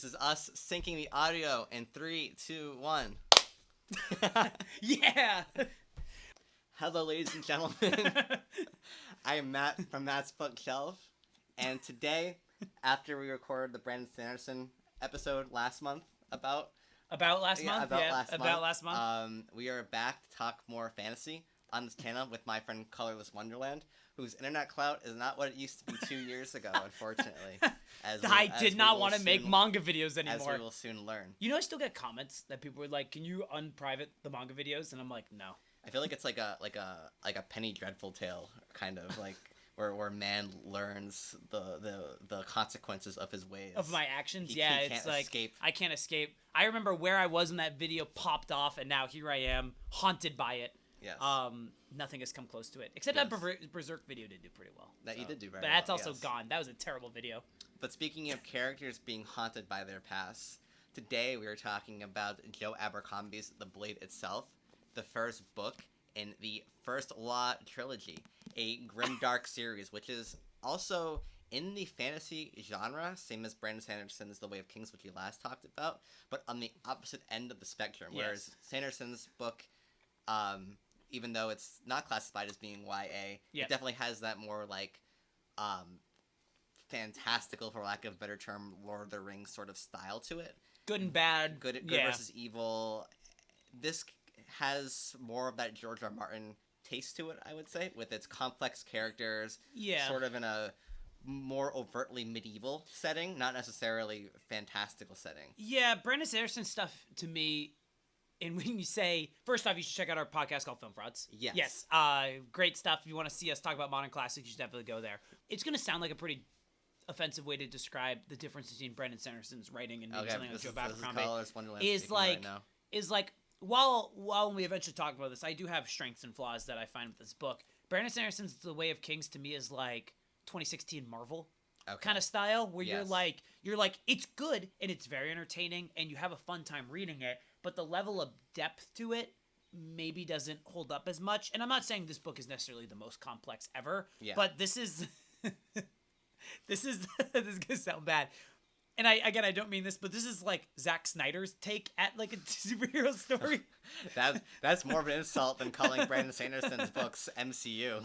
This is us syncing the audio in 3, 2, 1. Yeah. Hello, ladies and gentlemen. I am Matt from Matt's Bookshelf, and today, after we recorded the Brandon Sanderson episode last month about last month. we are back to talk more fantasy on this channel with my friend Colorless Wonderland, whose internet clout is not what it used to be 2 years ago, unfortunately. I did not want to make manga videos As anymore. we will soon learn. You know, I still get comments that people were like, "Can you unprivate the manga videos?" And I'm like, "No." I feel like it's like a Penny Dreadful tale, kind of like where man learns the consequences of his ways. Of my actions. He It's can't like escape. I can't escape. I remember where I was when that video popped off, and now here I am, haunted by it. Yes. Nothing has come close to it, except Yes. that Berserk video did do pretty well. That you did do very But that's well, also yes. gone. That was a terrible video. But speaking of characters being haunted by their past, today we are talking about Joe Abercrombie's The Blade Itself, the first book in the First Law trilogy, a grimdark series, which is also in the fantasy genre, same as Brandon Sanderson's The Way of Kings, which we last talked about, but on the opposite end of the spectrum. Yes. Whereas Sanderson's book, even though it's not classified as being YA, Yep. it definitely has that more like fantastical, for lack of a better term, Lord of the Rings sort of style to it. Good and bad. Good Yeah. versus evil. This has more of that George R. Martin taste to it, I would say, with its complex characters, Yeah. sort of in a more overtly medieval setting, not necessarily fantastical setting. Yeah, Brandon Sanderson stuff to me, and when you say, first off, you should check out our podcast called Film Frauds. Yes. Yes. Great stuff. If you want to see us talk about modern classics, you should definitely go there. It's going to sound like a pretty offensive way to describe the difference between Brandon Sanderson's writing and maybe Okay, something like this Joe is Abercrombie. Colorless Wonderland Is speaking right like, now. is like, while when we eventually talk about this, I do have strengths and flaws that I find with this book. Brandon Sanderson's The Way of Kings to me is like 2016 Marvel. Okay. Kind of style where Yes. you're like it's good and it's very entertaining and you have a fun time reading it, but the level of depth to it maybe doesn't hold up as much. And I'm not saying this book is necessarily the most complex ever, Yeah. but this is this is this is gonna sound bad. And I don't mean this, but this is like Zack Snyder's take at like a superhero story. That's more of an insult than calling Brandon Sanderson's books MCU.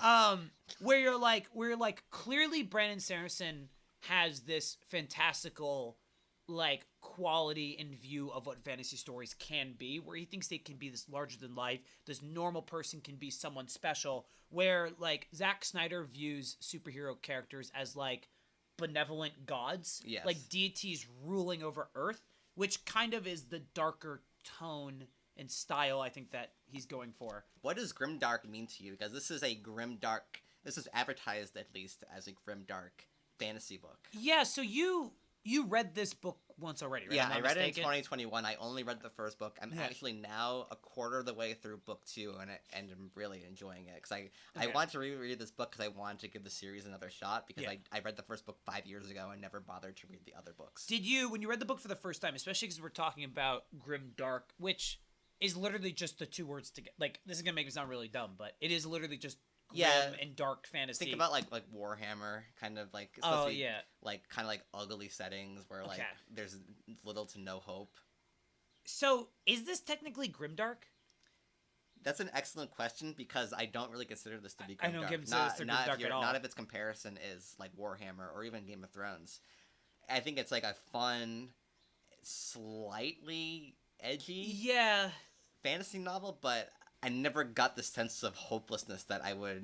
Where you're like clearly Brandon Sanderson has this fantastical like quality and view of what fantasy stories can be, where he thinks they can be this larger than life, this normal person can be someone special, where like Zack Snyder views superhero characters as like benevolent gods, Yes. like deities ruling over Earth, which kind of is the darker tone and style I think that he's going for. What does grimdark mean to you? Because this is advertised at least as a grimdark fantasy book. Yeah, so you read this book once already, right? Yeah, I'm not I read it in mistaken. 2021. I only read the first book. I'm Yeah. actually now a quarter of the way through book 2, and I'm really enjoying it. Because I Okay. want to reread this book because I wanted to give the series another shot, because Yeah. I read the first book 5 years ago and never bothered to read the other books. Did you, when you read the book for the first time, especially because we're talking about grim dark, which is literally just the two words together. Like, this is going to make me sound really dumb, but it is literally just grim Yeah. and dark fantasy. Think about like Warhammer, kind of like it's Oh, supposed to be, yeah. like kind of like ugly settings where like Okay. there's little to no hope. So, is this technically grimdark? That's an excellent question, because I don't really consider this to be grimdark. I don't consider this to not grimdark at all. Not if its comparison is like Warhammer or even Game of Thrones. I think it's like a fun, slightly edgy Yeah. fantasy novel, but I never got the sense of hopelessness that I would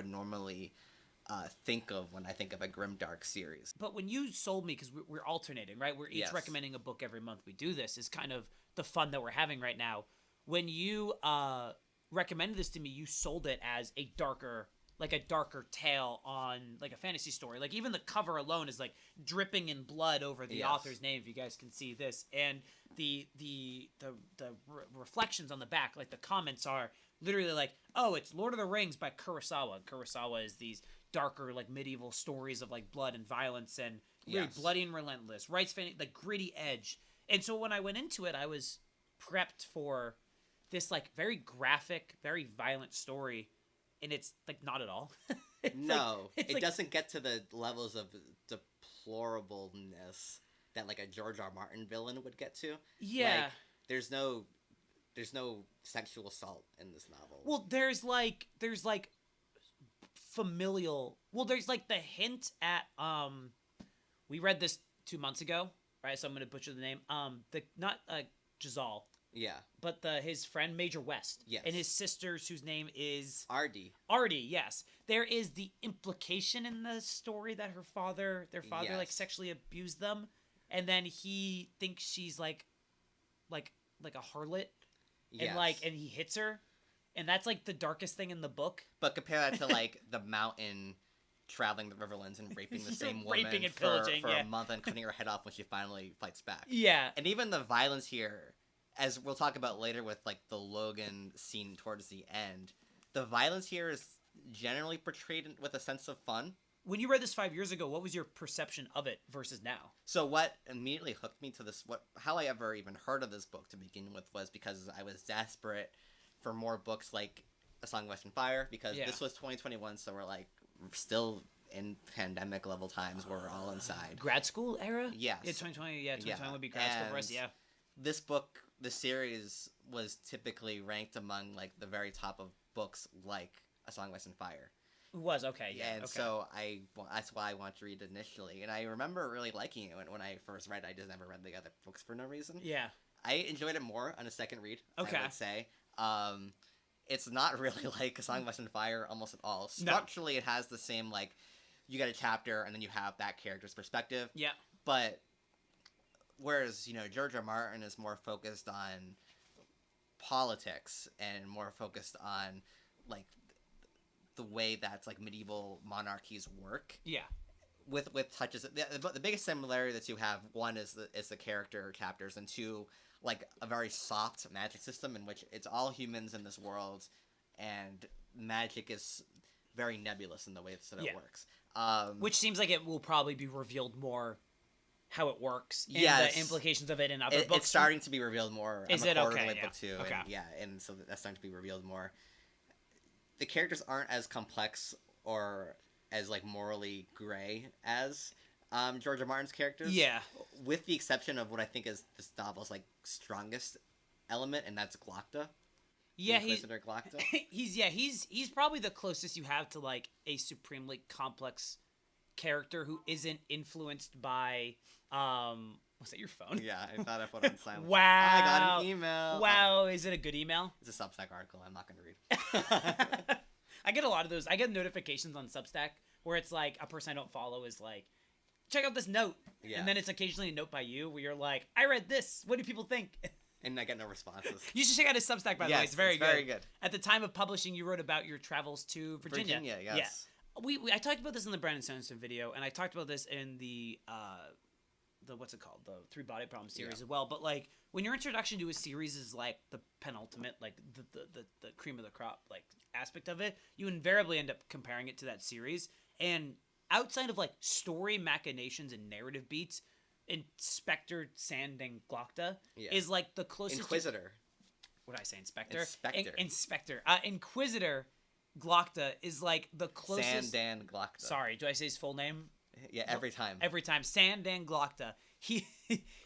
normally think of when I think of a grimdark series. But when you sold me, because we're alternating, right? We're each Yes. recommending a book every month. We do this is kind of the fun that we're having right now. When you recommended this to me, you sold it as a darker tale on like a fantasy story. Like even the cover alone is like dripping in blood over the Yes. author's name. If you guys can see this, and the reflections on the back, like the comments are literally like, oh, it's Lord of the Rings by Kurosawa. Kurosawa is these darker like medieval stories of like blood and violence and really Yes. bloody and relentless, writes like gritty edge. And so when I went into it, I was prepped for this like very graphic, very violent story, and it's like not at all. It's No, like- it's it like- doesn't get to the levels of deplorableness that like a George R. Martin villain would get to. Yeah. Like, there's no sexual assault in this novel. Well, there's like familial. Well, there's like the hint at we read this 2 months ago, right? So I'm gonna butcher the name. The not Jazal, yeah, but his friend Major West. Yes. And his sisters, whose name is Artie. Artie. Yes, there is the implication in the story that their father like Yes. sexually abused them, and then he thinks she's like a harlot, Yes. and he hits her, and that's like the darkest thing in the book. But compare that to like the Mountain traveling the Riverlands and raping the same woman Raping and for pillaging, yeah. a month and cutting her head off when she finally fights back. Yeah. And even the violence here, as we'll talk about later with like the Logan scene towards the end, the violence here is generally portrayed with a sense of fun. When you read this 5 years ago, what was your perception of it versus now? So what immediately hooked me to this, how I ever even heard of this book to begin with, was because I was desperate for more books like A Song of Ice and Fire, because this was 2021, so we're like still in pandemic level times where we're all inside. Grad school era? Yes. Yeah, 2020. Yeah, 2020 would be grad school for us. Yeah. This book, the series, was typically ranked among like the very top of books like A Song of Ice and Fire. It was okay. Yeah. And okay. so that's why I wanted to read it initially, and I remember really liking it when I first read it. I just never read the other books for no reason. Yeah. I enjoyed it more on a second read. Okay. I would say. It's not really like A Song of Ice and Fire almost at all. Structurally, it has the same, like, you get a chapter and then you have that character's perspective. Yeah. But whereas, George R. Martin is more focused on politics and more focused on, like, the way that, like, medieval monarchies work. Yeah. With touches, the biggest similarity that you have, one is the character chapters, and two, like a very soft magic system in which it's all humans in this world, and magic is very nebulous in the way that it works. Which seems like it will probably be revealed more how it works and the implications of it in other books. It's starting to be revealed more. Is I'm it? a quarter Okay, of the way yeah. book two, Okay. and so that's starting to be revealed more. The characters aren't as complex or as like morally gray as George R. Martin's characters. Yeah. With the exception of what I think is this novel's like strongest element, and that's Glokta. Yeah, Inquisitor Glokta. he's probably the closest you have to like a supremely complex character who isn't influenced by was that your phone? Yeah, I thought I put it on silent. Wow. I got an email. Wow, is it a good email? It's a Substack article I'm not going to read. I get a lot of those. I get notifications on Substack where it's like a person I don't follow is like, check out this note. Yeah. And then it's occasionally a note by you where you're like, I read this. What do people think? And I get no responses. You should check out his Substack, by the way. It's very good. At the time of publishing, you wrote about your travels to Virginia. Virginia, yes. Yeah. I talked about this in the Brandon Sanderson video, and I talked about this in the what's it called? The Three Body Problem series as well. But like when your introduction to a series is like the penultimate, like the cream of the crop, like aspect of it, you invariably end up comparing it to that series. And outside of like story machinations and narrative beats, Inspector Sand and Glokta is like the closest. Inquisitor. What did I say? Inspector. Inspector. Inquisitor Glokta is like the closest. Sandan Glokta. Sorry, do I say his full name? Yeah, every time. Every time. Sandan Glokta. He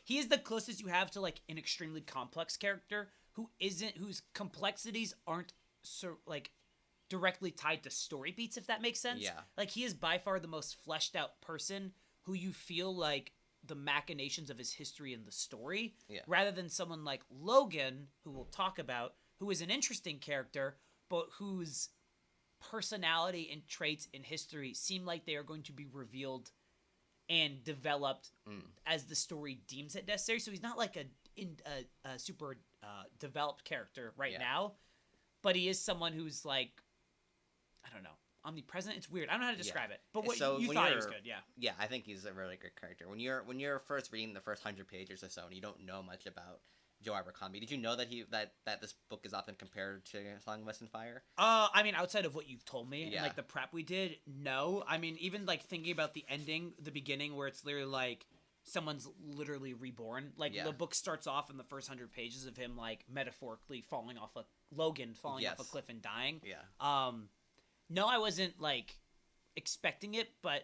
is the closest you have to like an extremely complex character whose complexities aren't so like directly tied to story beats, if that makes sense. Yeah. Like he is by far the most fleshed out person who you feel like the machinations of his history in the story, rather than someone like Logan, who we'll talk about, who is an interesting character, but whose personality and traits in history seem like they are going to be revealed and developed as the story deems it necessary. So he's not like a super developed character now, but he is someone who's like, I don't know, omnipresent. It's weird. I don't know how to describe it, but what you thought he was good. Yeah, I think he's a really good character. When you're first reading the first 100 pages or so, and you don't know much about Joe Abercrombie, did you know that that this book is often compared to Song of Ice and Fire? I mean, outside of what you've told me and like the prep we did, no. I mean, even like thinking about the ending, the beginning, where it's literally like someone's literally reborn. Like the book starts off in the first 100 pages of him like metaphorically falling off a cliff and dying. Yeah. No, I wasn't like expecting it, but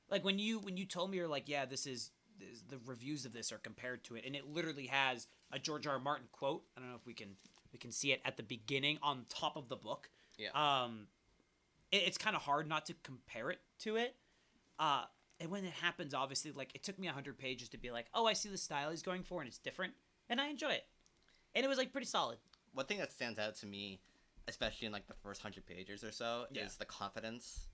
like when you told me, you're like, yeah, this is the reviews of this are compared to it, and it literally has a George R. R. Martin quote. I don't know if we can see it at the beginning on top of the book. Yeah. It's kind of hard not to compare it to it. And when it happens, obviously, like, it took me 100 pages to be like, oh, I see the style he's going for, and it's different, and I enjoy it. And it was, like, pretty solid. One thing that stands out to me, especially in, like, the first 100 pages or so, Yeah. is the confidence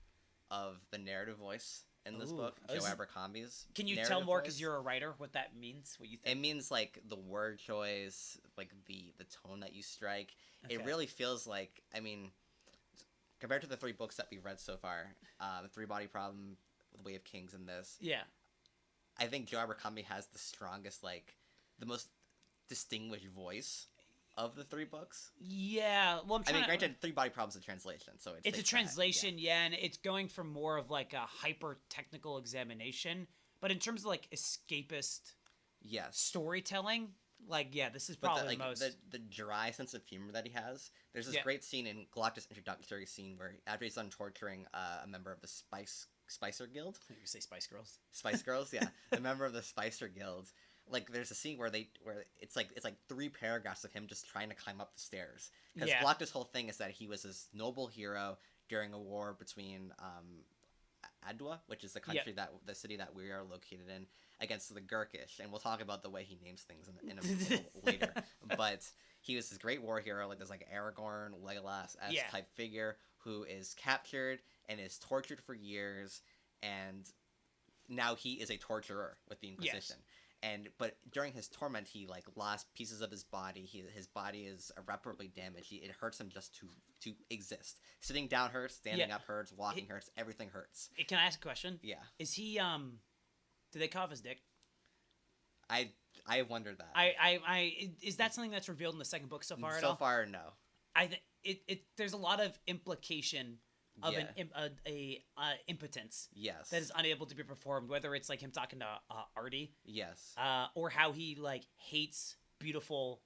of the narrative voice in this Ooh. book, Oh, Joe this is- Abercrombie's Can you narrative tell more voice. because you're a writer what that means? What you It think? means, like, the word choice, like, the tone that you strike. It Okay. really feels like, I mean, compared to the 3 books that we've read so far, The Three-Body Problem, The Way of Kings, and this, Yeah. I think Joe Abercrombie has the strongest, like, the most distinguished voice of the 3 books. Yeah. Well, I'm I trying mean, to... granted, Three-Body Problem's a translation, so It's a takes that, translation, yeah, and it's going from more of like a hyper technical examination. But in terms of like escapist yeah. Yes. storytelling, like, yeah, this is But probably the, like, the most. the dry sense of humor that he has. There's this Yeah. great scene in Galactus' introductory scene where after he's done torturing a member of the Spicer Guild, You say Spice Girls. Spice Girls, yeah, the member of the Spicer Guild. Like, there's a scene where it's like 3 paragraphs of him just trying to climb up the stairs. Because Yeah. Galactus' whole thing is that he was this noble hero during a war between Adwa, which is the country the city that we are located in, against the Gurkish, and we'll talk about the way he names things in a little later. But he was this great war hero, like there's like Aragorn, Legolas Yeah. type figure who is captured and is tortured for years, and now he is a torturer with the Inquisition. But during his torment, he like lost pieces of his body. His body is irreparably damaged. It hurts him just to exist. Sitting down hurts. Standing Yeah. up hurts. Walking hurts. Everything hurts. Can I ask a question? Yeah, Is he do they cut off his dick? I wondered that. Is that something that's revealed in the second book so far at so all? far, no. I think it there's a lot of implication of Yeah. a impotence Yes. that is unable to be performed, whether it's like him talking to Artie, Yes. or how he like hates beautiful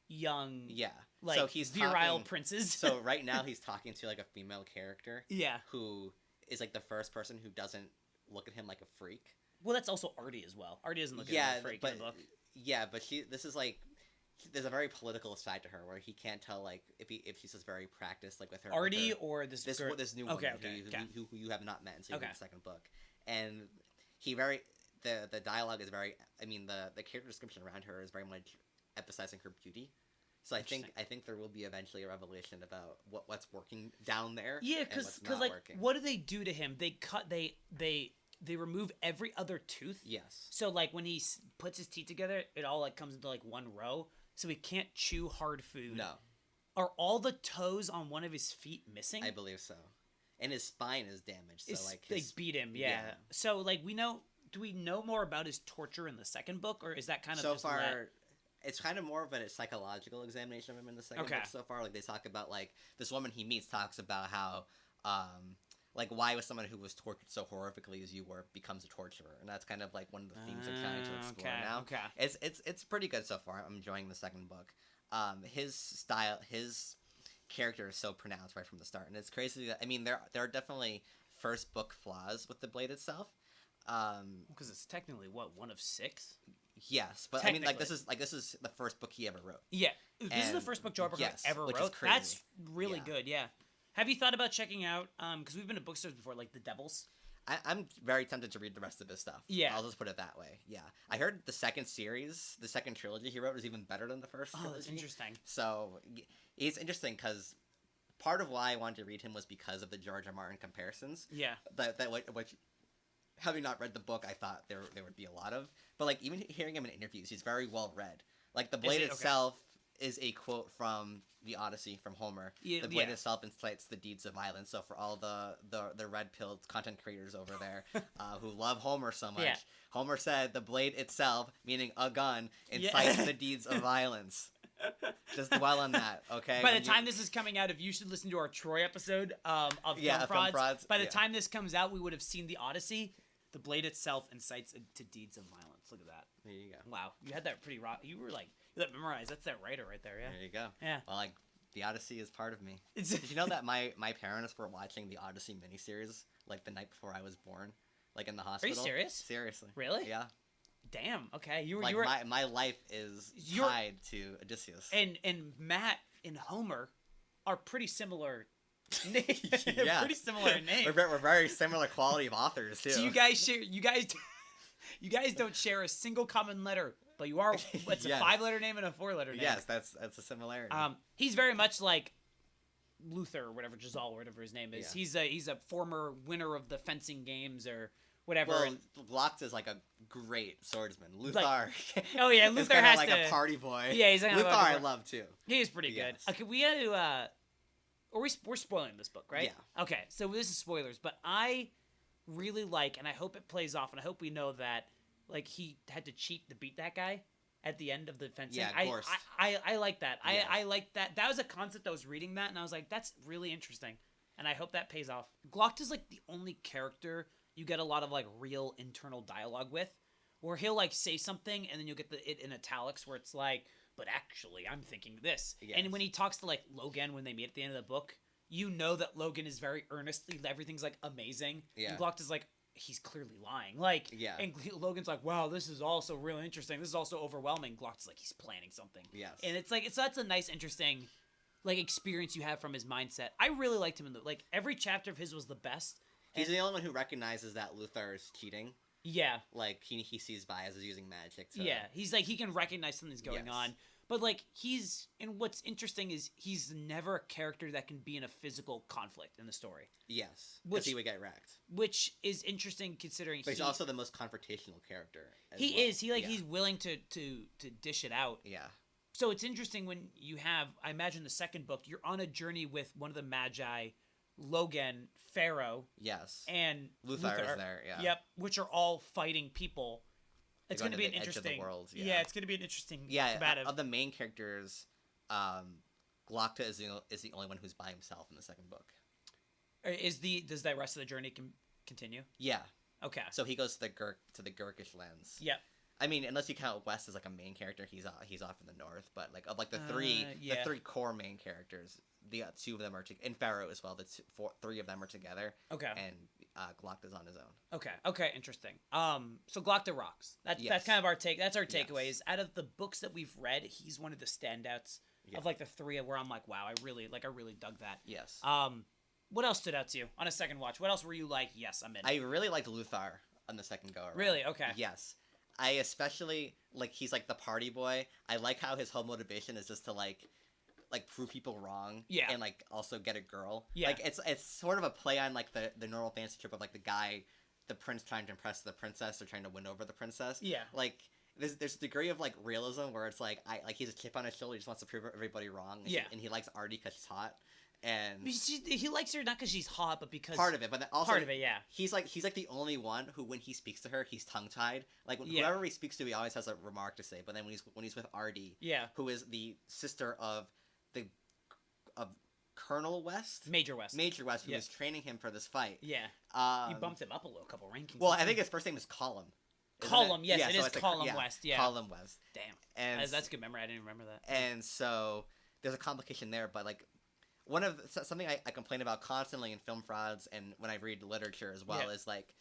young Yeah. like so he's virile talking, princes. So right now he's talking to like a female character yeah, who is like the first person who doesn't look at him like a freak. well, that's also Artie as well. Artie doesn't look at Yeah, him like a freak but in the book. yeah, but this is like there's a very political side to her where he can't tell like if she's just very practiced like with her Artie with her, or this this girl? new Okay, woman okay. who you have not met until you Okay. read the second book, and he very the dialogue is very, I mean the character description around her is very much emphasizing her beauty. So I think there will be eventually a revelation about what's working down there. Yeah, and because what's not like working. what do they do to him? They remove every other tooth. Yes. So like when he puts his teeth together, it all like comes into like one row, so he can't chew hard food. No, Are all the toes on one of his feet missing? I believe so, and his spine is damaged. So like they his, beat him, yeah. yeah. So like do we know more about his torture in the second book, or is that kind of so just far let- it's kind of more of a psychological examination of him in the second book so far. Like they talk about like this woman he meets talks about how like why was someone who was tortured so horrifically as you were becomes a torturer, and that's kind of like one of the themes I'm trying to explore now. Okay. It's pretty good so far. I'm enjoying the second book. His style, his character is so pronounced right from the start, and it's crazy that, I mean, there are definitely first book flaws with the Blade itself. Because it's technically one of 6. Yes, but I mean, like this is the first book he ever wrote. Yeah, this is the And- first book Joe Abercrombie yes, ever which is wrote. crazy. That's really Yeah. good. Yeah. Have you thought about checking out? Because we've been to bookstores before, like The Devils. I'm very tempted to read the rest of his stuff. Yeah. I'll just put it that way. Yeah, I heard the second series, the second trilogy he wrote, is even better than the first. Oh, that's trilogy. interesting. So it's interesting because part of why I wanted to read him was because of the George R. Martin comparisons. Yeah. Which having not read the book, I thought there would be a lot of. But like even hearing him in interviews, he's very well read. Like the Blade he? Okay. itself is a quote from the Odyssey from Homer. Yeah, The Blade yeah. itself incites the deeds of violence. So for all the red pilled content creators over there who love Homer so much, Yeah. Homer said the blade itself, meaning a gun, incites the deeds of violence. Just dwell on that, okay? By When the time this is coming out, if you should listen to our Troy episode of Yeah, Film Film Frauds, Frauds, by the yeah. time this comes out, we would have seen the Odyssey. The Blade itself incites to deeds of violence. Look at that. There you go. Wow, you had that pretty raw. You were like, you had that memorized. That's that writer right there. Yeah. There you go. Yeah. Well, like the Odyssey is part of me. It's Did you know that my parents were watching the Odyssey miniseries like the night before I was born, like in the hospital? serious? Seriously. Really? Yeah. Damn. Okay. You Like were my life is You're- tied to Odysseus. and Matt and Homer are pretty similar. Yeah. Pretty similar in name. We're very similar quality of authors too. So you guys share. You guys don't share a single common letter, but you are. It's a Yes. 5-letter name and a 4-letter name. Yes, that's a similarity. He's very much like Luther or whatever, Giselle, whatever his name is. Yeah. He's a former winner of the fencing games or whatever. well, Glock is like a great swordsman. Luthar. Oh yeah, is Luther kinda has like to. a party boy. Yeah, he's kind of Luthar. like I love too. He is pretty good. Yes. Okay, we had to. We're spoiling this book, right? Yeah. Okay, so this is spoilers, but I really like, and I hope it plays off, and I hope we know that, like, he had to cheat to beat that guy at the end of the fencing. Yeah, of course. I like that. Yes. I like that. That was a concept I was reading that, and I was like, that's really interesting, and I hope that pays off. Glock is like the only character you get a lot of like real internal dialogue with, where he'll like say something, and then you'll get it in italics, where it's like, but actually, I'm thinking this. Yes. And when he talks to like Logan when they meet at the end of the book, you know that Logan is very earnestly. Everything's like amazing. Yeah. And Glock is like, he's clearly lying. Like, Yeah. And Logan's like, wow, this is also really interesting. This is also overwhelming. Glock's like, he's planning something. Yes. And it's like, that's a nice, interesting, like experience you have from his mindset. I really liked him in the like every chapter of his was the best. He's And- the only one who recognizes that Luthar is cheating. Yeah. Like he sees Baez as using magic. To, Yeah, he's like he can recognize something's going Yes. on, but like and what's interesting is he's never a character that can be in a physical conflict in the story, Yes. Which- Because he would get wrecked. which is interesting considering But he's also the most confrontational character. As he well. is he like Yeah. he's willing to dish it out. Yeah. So it's interesting when you have, I imagine the second book, you're on a journey with one of the Magi, Logan, Pharaoh, Yes. and Luthar is there. Yeah. Yep, which are all fighting people. It's going going to to be an the edge of the interesting world, Yeah. yeah. It's going to be an interesting Yeah. combative. Of the main characters, Glokta is the only one who's by himself in the second book. Does that rest of the journey continue? Yeah. Okay. So he goes to the Gurkish lands. Yep. I mean, unless you count West as like a main character, he's off in the north. But like of like the yeah. three core main characters, the two of them are and Pharaoh as well. Three of them are together, Okay. and Glokta's on his own. Okay. Okay. Interesting. So Glockta rocks. That's Yes. kind of our take. That's our takeaways. Yes. Out of the books that we've read, he's one of the standouts Yeah. of like the three where I'm like, wow, I really dug that. Yes. What else stood out to you on a second watch? What else were you like? Yes, I'm in. I really liked Luthar on the second go around. Really? Okay. Yes. I especially like he's like the party boy. I like how his whole motivation is just to like prove people wrong. Yeah. And like also get a girl. Yeah. Like it's sort of a play on like the normal fantasy trope of like the prince trying to impress the princess or trying to win over the princess. Yeah. Like there's a degree of like realism where it's like he's a chip on his shoulder. He just wants to prove everybody wrong. Yeah. And he likes Artie because she's hot. And He likes her not because she's hot, but because part of it, but then also part of it, yeah. He's like the only one who, when he speaks to her, he's tongue tied. Like Yeah. whoever he speaks to, he always has a remark to say. But then when he's with Artie, Yeah. who is the sister of Colonel West, Major West. Major West, who Yeah. is training him for this fight. Yeah. You bumped him up a couple rankings. Well, I think his first name is Column. isn't Column, it? yes, Yeah, it so is it's Column West, yeah. Column West. Damn. And That's a good memory. I didn't remember that. And so there's a complication there, but like something I complain about constantly in film frauds and when I read literature as well Yeah. is like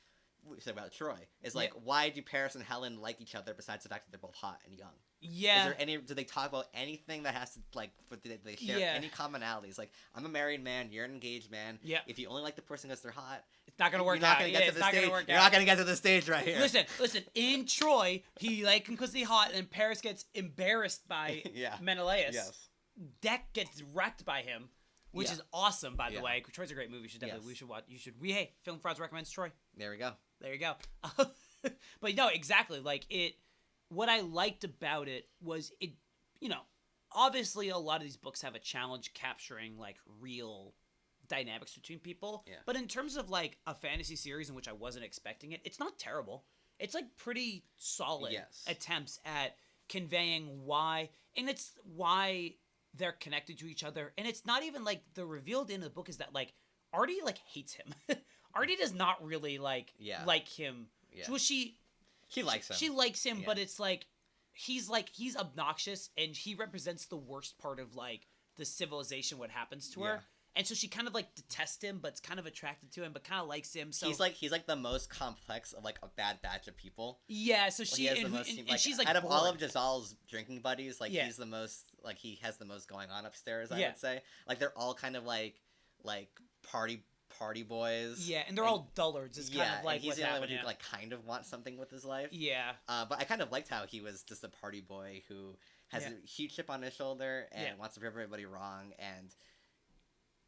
we said about Troy is like Yeah. why do Paris and Helen like each other besides the fact that they're both hot and young? Yeah. Do they talk about anything that has to like do they share Yeah. any commonalities? Like I'm a married man, you're an engaged man. Yeah. If you only like the person because they're hot, It's not gonna work you're not out. gonna Yeah, get to it's the not stage. gonna work You're out. not gonna get to the stage right here. Listen. In Troy, he like him because he's hot, and Paris gets embarrassed by Yeah. Menelaus. Yes. Deck gets wrecked by him, which Yeah. is awesome. By the Yeah. way, Troy's a great movie. You should definitely Yes. we should watch. Hey, Film Frauds recommends Troy. There we go. There you go. But no, exactly. Like what I liked about it was it. Obviously, a lot of these books have a challenge capturing like real dynamics between people. Yeah. But in terms of like a fantasy series in which I wasn't expecting it, it's not terrible. It's like pretty solid Yes. attempts at conveying why, and it's why they're connected to each other. And it's not even like the revealed in the book is that like Artie like hates him. Artie does not really like him. Yeah. Well, she likes him. She likes him, Yeah. but it's like he's obnoxious and he represents the worst part of like the civilization, what happens to her. and so she kind of like detests him, but's kind of attracted to him, but kind of likes him. So he's like the most complex of like a bad batch of people. yeah, so Like, she he has and, the most, and like, she's like out of all of bored. Gisele's drinking buddies, like Yeah. he's the most like he has the most going on upstairs. I Yeah. would say like they're all kind of like party boys. Yeah, and they're all dullards. It's kind of like and he's what's the only one happening. who like kind of wants something with his life. Yeah, But I kind of liked how he was just a party boy who has Yeah. a huge chip on his shoulder and Yeah. wants to prove everybody wrong and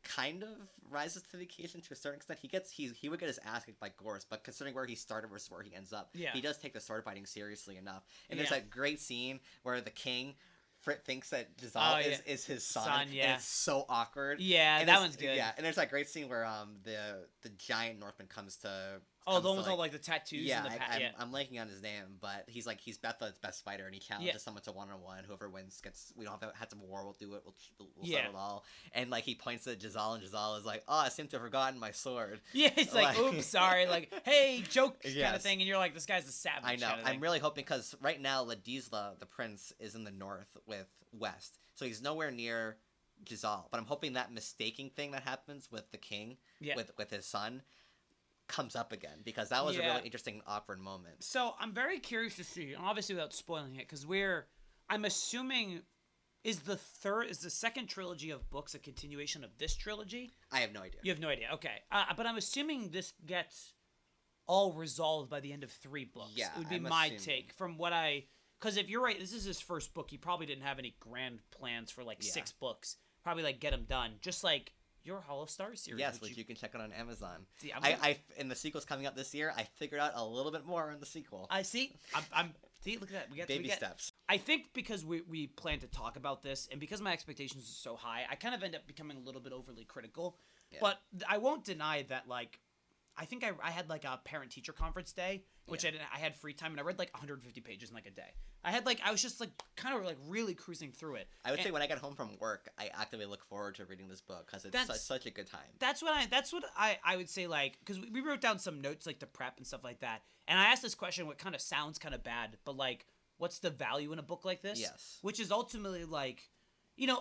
kind of rises to the occasion to a certain extent. He would get his ass kicked by Gorse, but considering where he started versus where he ends up, Yeah. he does take the sword fighting seriously enough. And there's Yeah. that great scene where the king Frit thinks that Giselle Oh, yeah. is his son, Son, yeah. and it's so awkward. yeah, And that it's- one's good. Yeah, and there's that great scene where the giant Northman comes to Oh, the one to, with all like the tattoos. yeah, and the I'm blanking on his name, but he's Bethle's best fighter, and he challenges someone to 1-on-1. Whoever wins gets. We don't have to war. We'll do it. We'll Yeah. settle it all. And like he points at Giselle, and Giselle is like, "Oh, I seem to have forgotten my sword." Yeah, it's like, Like- oops, sorry, like, hey, joke kind of Yes. thing, and you're like, this guy's the savage. I know. Kind of I'm thing. really hoping because right now Ladisla, the prince, is in the north with West, so he's nowhere near Giselle. But I'm hoping that mistaking thing that happens with the king, Yeah. with his son, comes up again because that was a Yeah. really interesting, awkward moment. So I'm very curious to see, and obviously without spoiling it, because I'm assuming, is the second trilogy of books a continuation of this trilogy? I have no idea. You have no idea. Okay, but I'm assuming this gets all resolved by the end of 3 books. Yeah, it would be I'm my assuming. take from what I. Because if you're right, this is his first book. He probably didn't have any grand plans for like Yeah. 6 books. Probably like get them done, just like your Hollow Star series. Yes, which which you can check out on Amazon. see. In the sequel's coming up this year. I figured out a little bit more in the sequel. I see. I'm see. Look at that. We Baby get. steps. I think because we plan to talk about this, and because my expectations are so high, I kind of end up becoming a little bit overly critical. Yeah. But I won't deny that, like, I think I had like a parent-teacher conference day, which Yeah. I had free time, and I read like 150 pages in like a day. I was just like kind of like really cruising through it. I would And say when I get home from work, I actively look forward to reading this book because it's That's- such a good time. That's what I would say, like, because we wrote down some notes like to prep and stuff like that, and I asked this question, what kind of sounds kind of bad, but like, what's the value in a book like this? Yes. Which is ultimately like,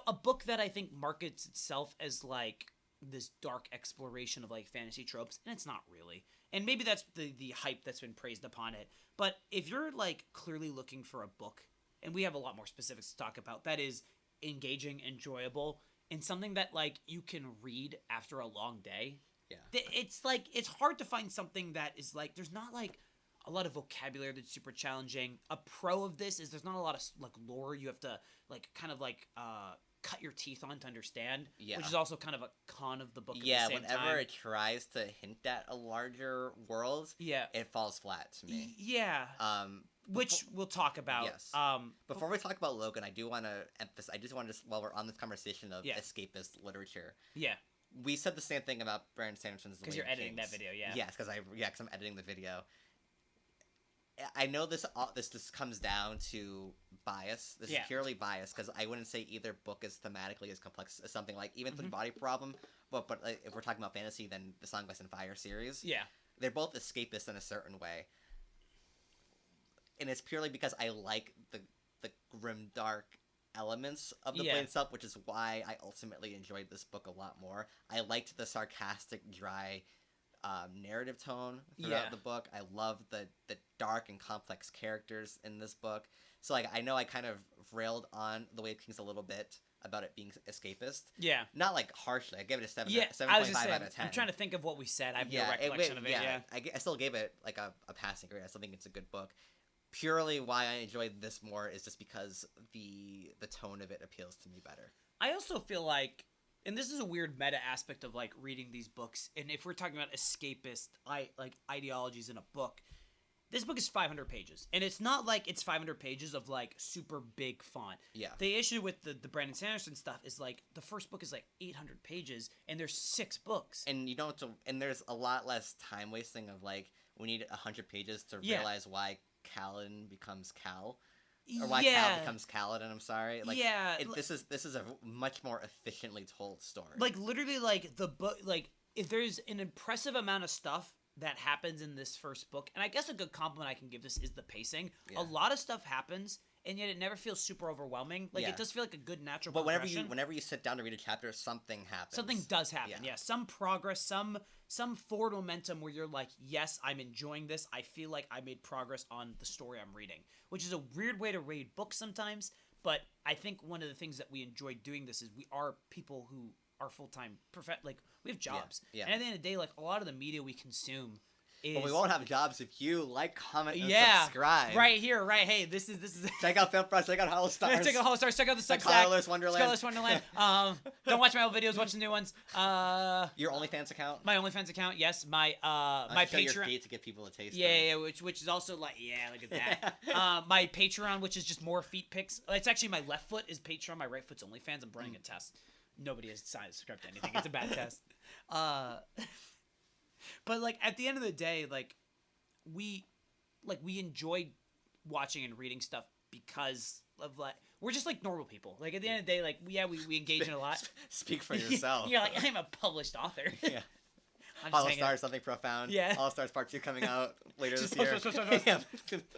a book that I think markets itself as like this dark exploration of like fantasy tropes, and it's not really. And maybe that's the hype that's been praised upon it. But if you're like clearly looking for a book, and we have a lot more specifics to talk about, that is engaging, enjoyable, and something that like you can read after a long day. Yeah. It's like it's hard to find something that is like there's not like a lot of vocabulary that's super challenging. A pro of this is there's not a lot of like lore you have to like kind of like cut your teeth on to understand, Yeah. which is also kind of a con of the book. Yeah, at the same whenever time. it tries to hint at a larger world, Yeah. it falls flat to me. Yeah. Which we'll talk about. Yes. Um, Before we talk about Logan, I do want to emphasize. I just want to, while we're on this conversation of Yeah. escapist literature, yeah. we said the same thing about Brandon Sanderson's. 'Cause you're Blade of editing that Kings. video, yeah. Yes, because I'm editing the video. I know this just comes down to bias. This Yeah. is purely bias because I wouldn't say either book is thematically as complex as something like even Mm-hmm. the Body Problem. But like, if we're talking about fantasy, then the Song of Ice and Fire series. Yeah. They're both escapist in a certain way, and it's purely because I like the grim dark elements of the Yeah. Blade itself, which is why I ultimately enjoyed this book a lot more. I liked the sarcastic, dry narrative tone throughout Yeah. the book. I love the dark and complex characters in this book. So like I know I kind of railed on The Way of Kings a little bit about it being escapist. Yeah. Not like harshly. I gave it a 7, Yeah. 7.5 I was just saying, out of 10. I'm trying to think of what we said. I have Yeah, no recollection of it. Yeah. I still gave it like a passing grade. I still think it's a good book. Purely why I enjoyed this more is just because the tone of it appeals to me better. I also feel like, and this is a weird meta aspect of like reading these books, and if we're talking about escapist ideologies in a book, this book is 500 pages, and it's not like it's 500 pages of like super big font. Yeah. The issue with the Brandon Sanderson stuff is like the first book is like 800 pages, and there's 6 books. And you don't have to, and there's a lot less time wasting of like we need 100 pages to Yeah. realize why Kaladin becomes Cal. Or why Cal becomes Kaladin, I'm sorry. Like Yeah, this is a much more efficiently told story. like literally like the book, like if there's an impressive amount of stuff that happens in this first book, and I guess a good compliment I can give this is the pacing. Yeah. A lot of stuff happens and yet it never feels super overwhelming. Like Yeah. it does feel like a good natural But progression. whenever you sit down to read a chapter, something happens. Something does happen. Yeah. Yeah, some progress, some forward momentum where you're like, yes, I'm enjoying this. I feel like I made progress on the story I'm reading, which is a weird way to read books sometimes. But I think one of the things that we enjoy doing this is we are people who are full-time like we have jobs. Yeah. And at the end of the day, like a lot of the media we consume is But we won't have jobs if you like, comment, and yeah, subscribe. right here, right. Hey, this is Check out Film Press. Check out Hollow Stars. check out Hollow Stars. Check out the Check Substack. Colorless Wonderland. Colorless Wonderland. Don't watch my old videos. Watch the new ones. Your OnlyFans account. My OnlyFans account. Yes. My Show your Patreon. feet to give people a taste. Yeah, which is also like look at that. My Patreon, which is just more feet pics. It's actually my left foot is Patreon. My right foot's OnlyFans. I'm running a test. Nobody has signed subscribed to anything. It's a bad test. But like at the end of the day, like we enjoy watching and reading stuff because of like we're just like normal people. Like at the end of the day, like we engage in a lot. Speak for yourself. You're like, I'm a published author. Yeah. I'm just Hollow hanging- Stars, something profound. Yeah. Hollow Stars Part 2 coming out later this Just year. post. Yeah.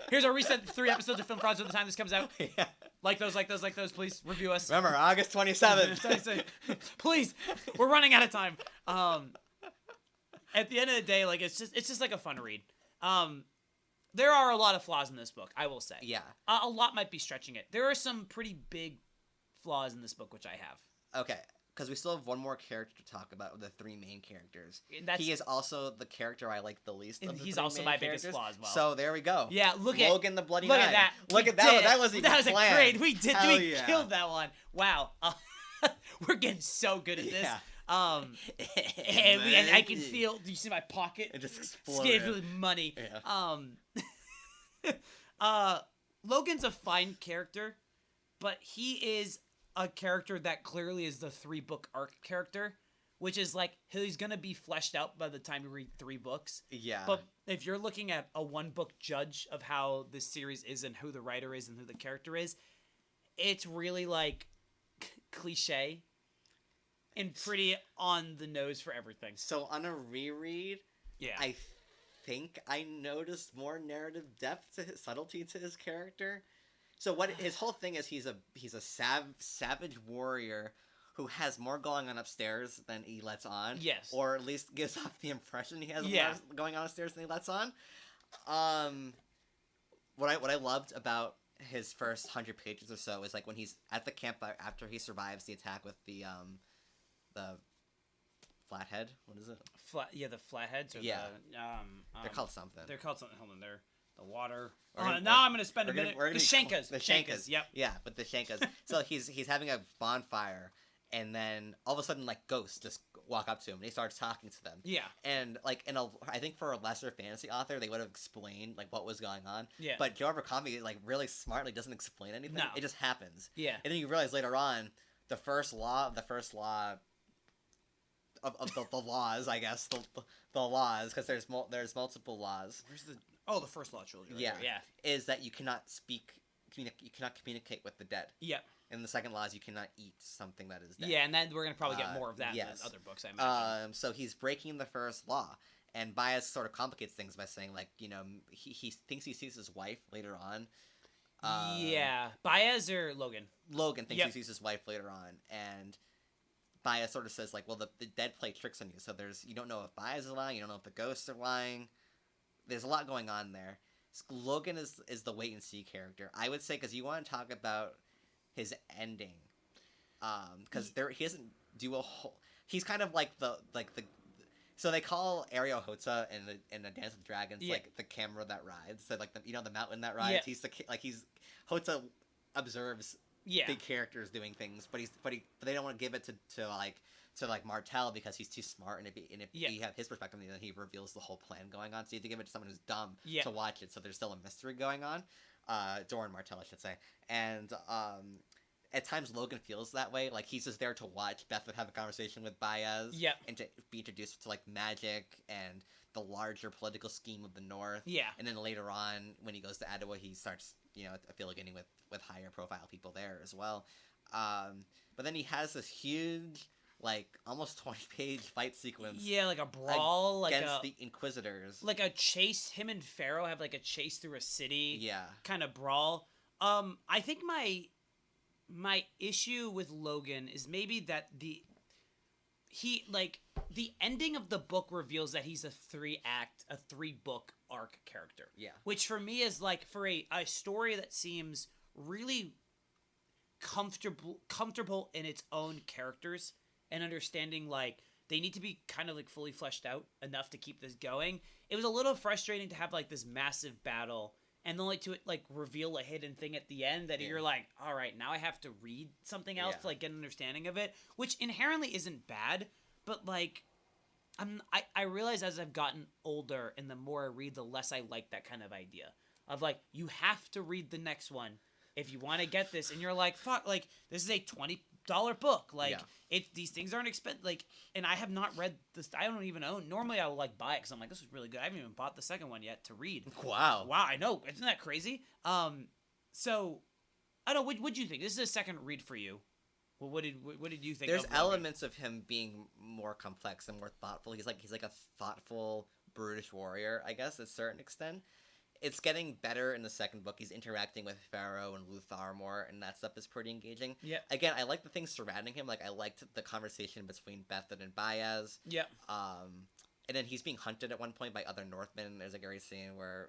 Here's our recent 3 episodes of Film Prods at the time this comes out. Yeah. Like those, please review us. Remember, August 27th. Please, we're running out of time. At the end of the day, like it's just like a fun read. There are a lot of flaws in this book, I will say. Yeah. A lot might be stretching it. There are some pretty big flaws in this book, which I have. Okay. Because we still have one more character to talk about with the 3 main characters. That's, He is also the character I like the least of the he's 3 also main my biggest characters. flaw as well. So there we go. Yeah, look Logan the Bloody look Knight. at that. Look We at that. did. That wasn't even That was a planned. great. We did. Hell We yeah. killed that one. Wow. We're getting so good at this. Yeah. And I can feel. Do you see my pocket? It just It's exploded. with money. Yeah. Logan's a fine character, but he is a character that clearly is the 3-book arc character, which is like he's gonna be fleshed out by the time you read 3 books. Yeah. But if you're looking at a 1-book judge of how this series is and who the writer is and who the character is, it's really like cliche and pretty on the nose for everything. So on a reread, Yeah. I think I noticed more narrative depth to his subtlety to his character. So what his whole thing is, he's a savage warrior who has more going on upstairs than he lets on. Yes. Or at least gives off the impression he has Yeah. more going on upstairs than he lets on. What I loved about his first 100 pages or so is like when he's at the campfire after he survives the attack with the flathead. What is it? The flatheads or Yeah. the They're called something. They're called something. Hold on, they're the water. We're gonna- Now I'm gonna spend a we're gonna- minute. we're gonna The be- Shankas. The Shankas. Yep. Yeah, with the Shankas. So he's having a bonfire, and then all of a sudden, like, ghosts just walk up to him, and he starts talking to them. Yeah. And like I think for a lesser fantasy author, they would have explained like what was going on. Yeah. But Joe Abercrombie like really smartly doesn't explain anything. No. It just happens. Yeah. And then you realize later on, the first law of the laws, I guess the laws, because there's multiple laws. Where's the first law trilogy? Right Yeah. there. Yeah. Is that you cannot you cannot communicate with the dead. Yeah. And the second law is you cannot eat something that is dead. Yeah, and then we're gonna probably get more of that yes. in the other books, I imagine. So he's breaking the first law, and Baez sort of complicates things by saying, like, you know, he thinks he sees his wife later on. Yeah, Baez or Logan? Logan thinks Yep. he sees his wife later on, and Baez sort of says, like, well, the dead play tricks on you, so you don't know if Baez is lying, you don't know if the ghosts are lying. There's a lot going on there. Logan is the wait and see character, I would say, because you want to talk about his ending, because he doesn't do a whole. He's kind of like the. So they call Ariel Hota in the Dance with Dragons like the camera that rides. So like the mountain that rides. Yeah. He's Hota observes big characters doing things, but they don't want to give it to Martell because he's too smart, and if you have his perspective, then he reveals the whole plan going on. So you have to give it to someone who's dumb to watch it. So there's still a mystery going on. Doran Martell, I should say, and at times Logan feels that way. Like he's just there to watch Beth have a conversation with Baez, and to be introduced to like magic and the larger political scheme of the North. Yeah. And then later on, when he goes to Ottawa, he starts, affiliating with higher profile people there as well. But then he has this huge, like almost 20-page fight sequence. Yeah, like a brawl, against the Inquisitors. like a chase. Him and Pharaoh have like a chase through a city. Yeah. Kind of brawl. I think my issue with Logan is maybe that the ending of the book reveals that he's a 3-book arc character. Yeah. Which for me is like, for a story that seems really comfortable in its own characters and understanding like they need to be kind of like fully fleshed out enough to keep this going. It was a little frustrating to have like this massive battle and only to like reveal a hidden thing at the end that you're like, all right, now I have to read something else to like get an understanding of it, which inherently isn't bad, but like I realize as I've gotten older and the more I read, the less I like that kind of idea of like, you have to read the next one if you want to get this, and you're like, fuck, like this is a $20 book, like these things aren't expensive, like, and I have not read this. I don't even own. Normally I will like buy it because I'm like, this is really good. I haven't even bought the second one yet to read. Wow, I know, isn't that crazy? So I don't know. What do you think? This is a second read for you. Well, what did you think? There's of elements of him being more complex and more thoughtful. He's like a thoughtful brutish warrior, I guess, to a certain extent. It's getting better in the second book. He's interacting with Pharaoh and Luthar more, and that stuff is pretty engaging. Yeah. Again, I like the things surrounding him. Like, I liked the conversation between Bethan and Baez. Yeah. And then he's being hunted at one point by other Northmen. There's a great scene where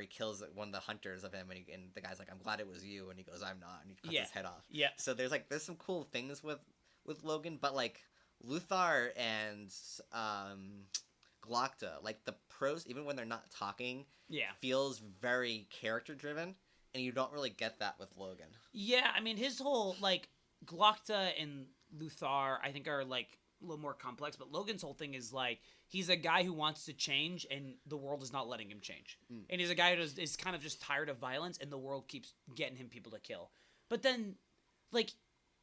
he kills one of the hunters of him, and the guy's like, "I'm glad it was you," and he goes, "I'm not," and he cuts his head off. Yeah. So there's some cool things with Logan, but like Luthar and Glokta, like the prose, even when they're not talking, feels very character driven, and you don't really get that with Logan. Yeah, I mean his whole like Glokta and Luthar, I think are like a little more complex, but Logan's whole thing is like he's a guy who wants to change, and the world is not letting him change, and he's a guy who is kind of just tired of violence, and the world keeps getting him people to kill. But then, like,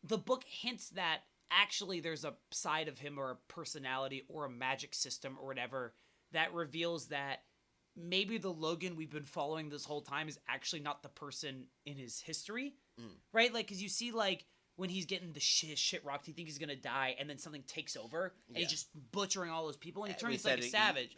the book hints that actually there's a side of him or a personality or a magic system or whatever that reveals that maybe the Logan we've been following this whole time is actually not the person in his history, right? Like, because you see, like, when he's getting the shit rocked, he thinks he's gonna die, and then something takes over, and he's just butchering all those people, and he turns like a savage.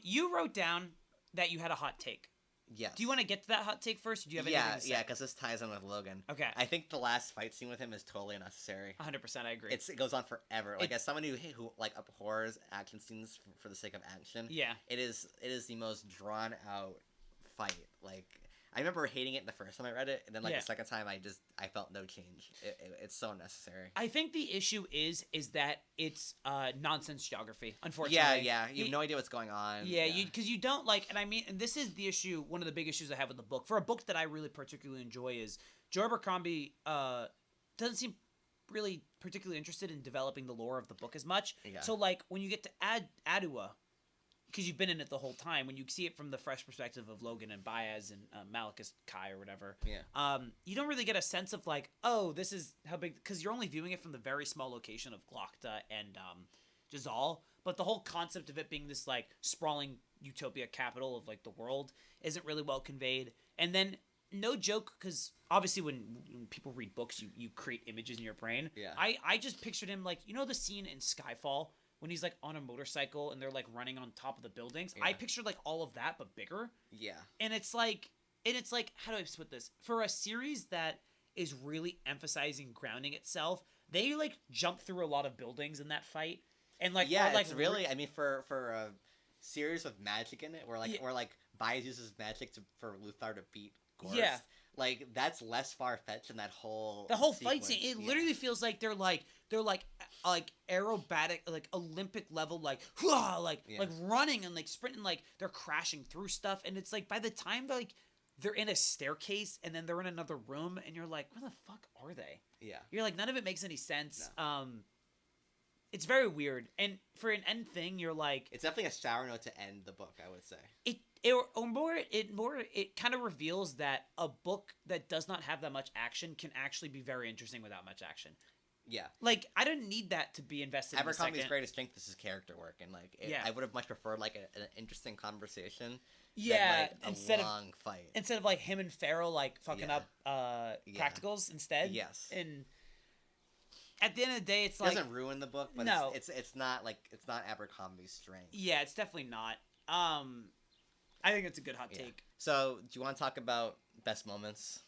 You wrote down that you had a hot take. Yes. Do you want to get to that hot take first? Or do you have anything to say? Yeah, because this ties in with Logan. Okay. I think the last fight scene with him is totally unnecessary. 100%, I agree. It goes on forever. Like, as someone who like abhors action scenes for the sake of action, it is the most drawn out fight. Like, I remember hating it the first time I read it, and then the second time I felt no change. It's so unnecessary. I think the issue is that it's nonsense geography, unfortunately. Yeah. You have no idea what's going on. Yeah, because you don't like, and I mean, and this is the issue, one of the big issues I have with the book. For a book that I really particularly enjoy is Joe Abercrombie doesn't seem really particularly interested in developing the lore of the book as much. Yeah. So, like, when you get to Adua, because you've been in it the whole time, when you see it from the fresh perspective of Logan and Baez and Malachus Kai or whatever, you don't really get a sense of like, oh, this is how big, because you're only viewing it from the very small location of Glokta and Jezal, but the whole concept of it being this like sprawling utopia capital of like the world isn't really well conveyed. And then, no joke, because obviously when people read books, you create images in your brain. Yeah. I just pictured him like, you know the scene in Skyfall when he's like on a motorcycle and they're like running on top of the buildings. I pictured like all of that but bigger. Yeah. And it's like how do I put this? For a series that is really emphasizing grounding itself, they like jump through a lot of buildings in that fight. And like it's really, I mean, for a series with magic in it, where Baez uses magic for Luthar to beat Gorst. Yeah. Like, that's less far-fetched than the whole fight scene. It literally feels like they're aerobatic, like Olympic level, like running and like sprinting, like they're crashing through stuff. And it's like by the time they're in a staircase and then they're in another room and you're like, where the fuck are they? Yeah. You're like, none of it makes any sense. No. It's very weird. And for an end thing, you're like, it's definitely a sour note to end the book, I would say. It kind of reveals that a book that does not have that much action can actually be very interesting without much action. Yeah. Like, I didn't need that to be invested in the second. Abercrombie's greatest strength is his character work, and I would have much preferred like an interesting conversation. Yeah, than, like, a long fight. Instead of like him and Pharaoh like fucking up practicals instead. Yes. And at the end of the day, it's it doesn't ruin the book, but it's not Abercrombie's strength. Yeah, it's definitely not. I think it's a good hot take. So, do you want to talk about best moments?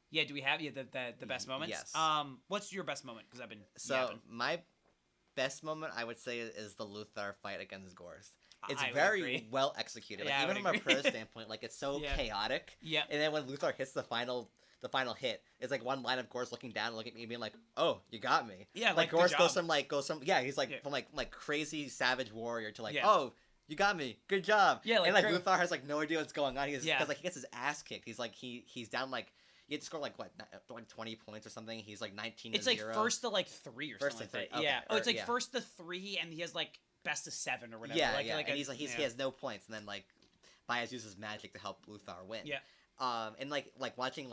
Yeah, do we have the best moments? Yes. What's your best moment? Because I've been So yapping. my best moment, I would say, is the Luthor fight against Gorst. It's I would very agree. well executed. Like, Yeah, I even would from a agree. pro standpoint, like it's so Yeah. chaotic. Yeah. And then when Luthor hits the final hit, it's like one line of Gorst looking down and looking at me and being like, "Oh, you got me." Yeah, Like good Gorst job. goes from he's like Yeah. from like crazy savage warrior to like, Yeah. "Oh, you got me. Good job." Yeah, like, and like great- Luthor has like no idea what's going on. Because Yeah. like he gets his ass kicked. He's like he's down like he had to score like what like 20 points or something. He's like 19 It's to like 0. first to like 3 or First something to like that. 3, Yeah. okay, Oh, it's or- like yeah. first to 3, and he has like best of 7 or whatever. Yeah, like, yeah. Like and a- he's like he has no points, and then like Baez uses magic to help Luthor win. Yeah. And like watching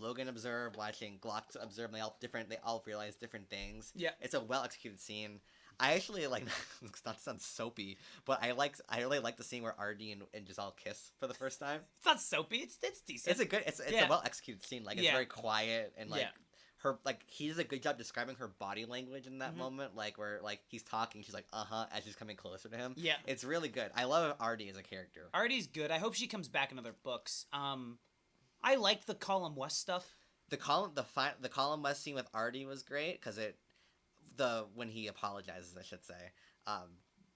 Logan observe, watching Glock observe, they all realize different things. Yeah. It's a well executed scene. I actually like not to sound soapy, but I really like the scene where RD and Giselle kiss for the first time. It's not soapy. It's decent. It's Yeah. a well executed scene. Like it's Yeah. very quiet and like Yeah. her like he does a good job describing her body language in that Mhm. moment. Like where like he's talking, she's like as she's coming closer to him. Yeah. It's really good. I love RD as a character. RD's good. I hope she comes back in other books. I liked the Column West stuff. The column West scene with RD was great because when he apologizes, I should say.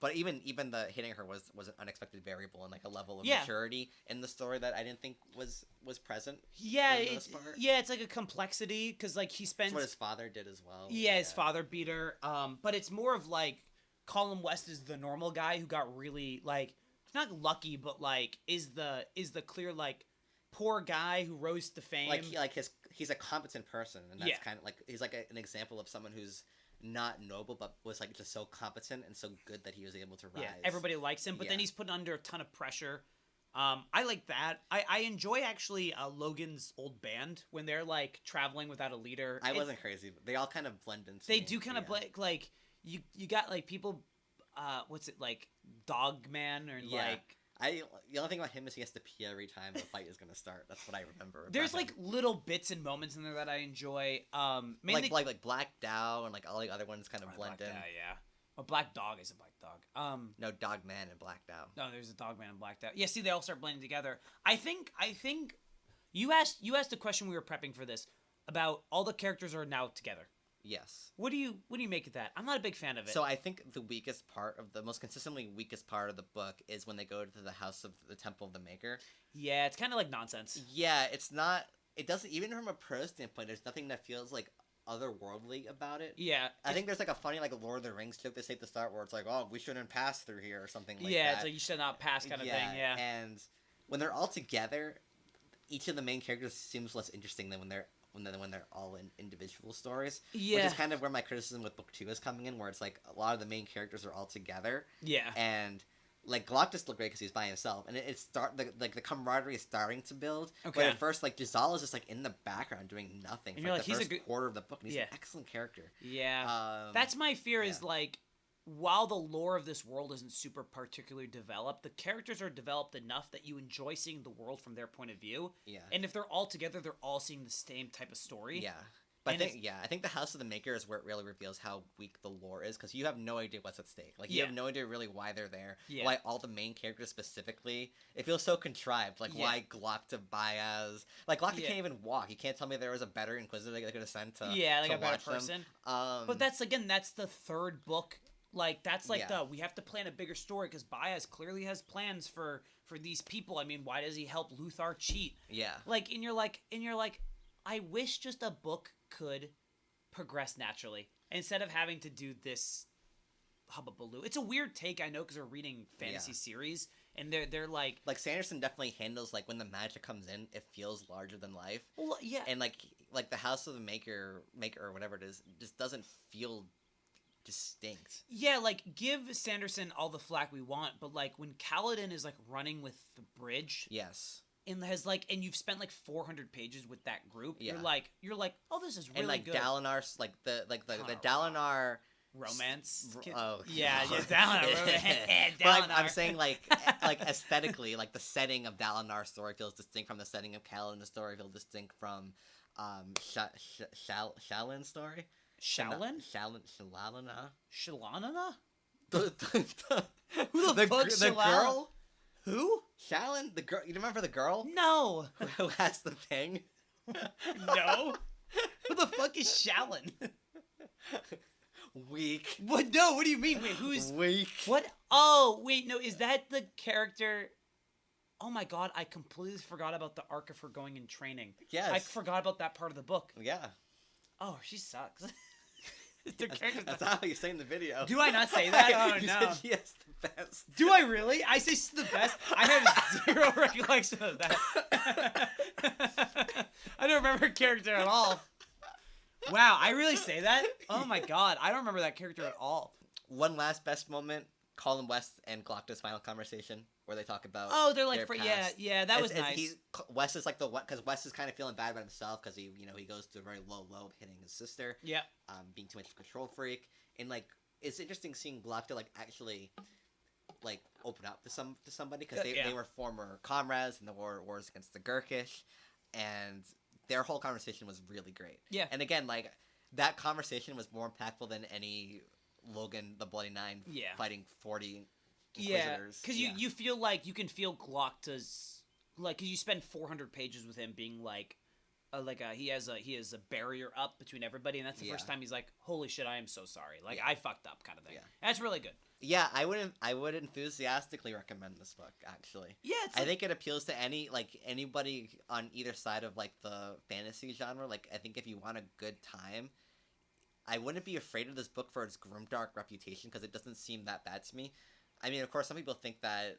But even the hitting her was an unexpected variable and like a level of Yeah. maturity in the story that I didn't think was present. Yeah, For the it's most part. it's like a complexity because like he That's spends what his father did as well. his father beat her. But it's more of like Colin West is the normal guy who got really like not lucky, but like is the clear like poor guy who rose to fame. He's a competent person, and that's Yeah. kind of like he's like an example of someone who's not noble but was like just so competent and so good that he was able to rise. Yeah, everybody likes him, but then Yeah. he's put under a ton of pressure. I like that. I enjoy actually Logan's old band when they're like traveling without a leader. I wasn't crazy. But they all kind of blend into. They me, do kind of yeah. like you got like people. What's it like? Dogman or Yeah. like. The only thing about him is he has to pee every time the fight is gonna start. That's what I remember. about There's him. like little bits and moments in there that I enjoy. Mainly like Black Dow and like all the other ones kind of Or blend Black in. Dog, yeah. A Black Dog is a Black Dog. No, Dog Man and Black Dow. No, there's a Dogman and Black Dog. Yeah, see, they all start blending together. I think you asked a question we were prepping for this about all the characters are now together. Yes. What do you make of that? I'm not a big fan of it. So I think the most consistently weakest part of the book is when they go to the house of the Temple of the Maker. yeah, it's kind of like nonsense. Yeah, it's not. It doesn't even from a pro standpoint. There's nothing that feels like otherworldly about it. Yeah, I think there's like a funny like Lord of the Rings joke they say at the start where it's like, oh, we shouldn't pass through here or something like yeah, that. it's like you should not pass kind of thing. Yeah, And when they're all together, each of the main characters seems less interesting than when they're all in individual stories. yeah, Which is kind of where my criticism with book 2 is coming in, where it's like a lot of the main characters are all together, yeah. and like Glock just looked great because he's by himself, and the camaraderie is starting to build. Okay. But at first, like Giselle is just like in the background doing nothing And for you're like, like, the he's a first good- quarter of the book, and he's Yeah. an excellent character. Yeah. That's my fear is yeah. like while the lore of this world isn't super particularly developed, the characters are developed enough that you enjoy seeing the world from their point of view. Yeah. And if they're all together, they're all seeing the same type of story. Yeah. But And I think the House of the Maker is where it really reveals how weak the lore is, because you have no idea what's at stake. Like, you Yeah. have no idea really why they're there, Yeah. why all the main characters specifically. It feels so contrived. Like, Yeah. why Glock to Baez? Like, Glock Yeah. can't even walk. You can't tell me there was a better Inquisitor they could have sent to Yeah, like to a better watch them. person. But But that's the third book. Like that's like Yeah. we have to plan a bigger story because Baez clearly has plans for these people. I mean, why does he help Luthor cheat? yeah. Like, and you're like, I wish just a book could progress naturally instead of having to do this hubbubaloo. It's a weird take, I know, because we're reading fantasy Yeah. series, and they're like, Like, Sanderson definitely handles, like, when the magic comes in, it feels larger than life. well, yeah, And, like the House of the Maker or whatever it is, just doesn't feel distinct. yeah, like give Sanderson all the flack we want, but like when Kaladin is like running with the bridge Yes. and has like, and you've spent like 400 pages with that group, Yeah. you're like, oh, this is really And like good. Dalinar's the Kinda Dalinar Romance. oh Yeah, God. Dalinar. But like, Dalinar. I'm saying like aesthetically, like the setting of Dalinar's story feels distinct from the setting of Kaladin's story feels distinct from Shalin's story. Shaolin? Shalinna. Shalanana? The Who the fuck's the Shalana? girl Who? Shalin, the girl. You remember the girl No. who has the thing? No. Who the fuck is Shallon? Weak. What? No. What do you mean? Wait, who's Weak. what? Oh, wait. No, is that the character? Oh my god, I completely forgot about the arc of her going in training. Yes. I forgot about that part of the book. Yeah. Oh, she sucks. That's how you say in the video. Do I not say that? Oh You no. said she is the best. Do I really? I say she's the best. I have zero recollection of that. I don't remember her character at all. Wow, I really say that? Oh my god, I don't remember that character at all. One last best moment: Colin West and Galactus' final conversation, where they talk about. Oh, they're like, their yeah, past. yeah, that was nice. Wes is like because Wes is kind of feeling bad about himself because he goes to a very low of hitting his sister. Yeah. Being too much of a control freak, and like it's interesting seeing Galactus like actually like open up to somebody because they were former comrades in the wars against the Gurkish, and their whole conversation was really great. Yeah. And again, like that conversation was more impactful than any Logan the Bloody Nine fighting 40 Inquisitors. Because you feel like you can feel Galactus, like, because you spend 400 pages with him being like he has a barrier up between everybody, and that's the first time he's like, holy shit, I am so sorry, like I fucked up, kind of thing. That's really good. Yeah, I would enthusiastically recommend this book, actually. Yeah, I think it appeals to anybody on either side of like the fantasy genre. Like, I think if you want a good time, I wouldn't be afraid of this book for its grimdark reputation because it doesn't seem that bad to me. I mean, of course, some people think that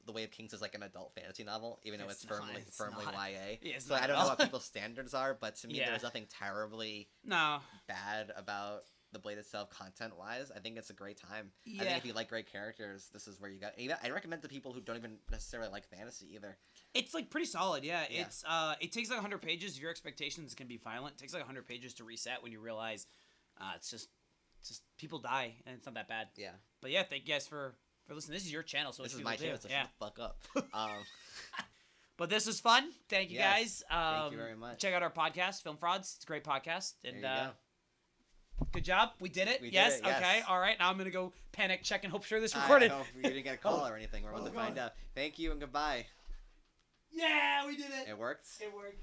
The Way of Kings is like an adult fantasy novel, even though it's firmly YA. Yeah, so I don't know what people's standards are, but to me, there's nothing terribly bad about the Blade itself, content-wise. I think it's a great time. I think if you like great characters, this is where you got. I recommend to people who don't even necessarily like fantasy either. It's like pretty solid, yeah. It's it takes like 100 pages. If your expectations can be violent, it takes like 100 pages to reset when you realize it's just people die and it's not that bad. Yeah. But yeah, thank you guys for listening. This is your channel, so this is my channel. So shut the fuck up. But this was fun. Thank you guys. Thank you very much. Check out our podcast, Film Frauds. It's a great podcast. And there you go. Good job. We did it. We yes. did it, yes. Okay. All right. Now I'm gonna go panic check and hope sure this I recorded. hope you didn't get a call or anything. We're about to find out. Thank you and goodbye. Yeah, we did it. It worked. It worked.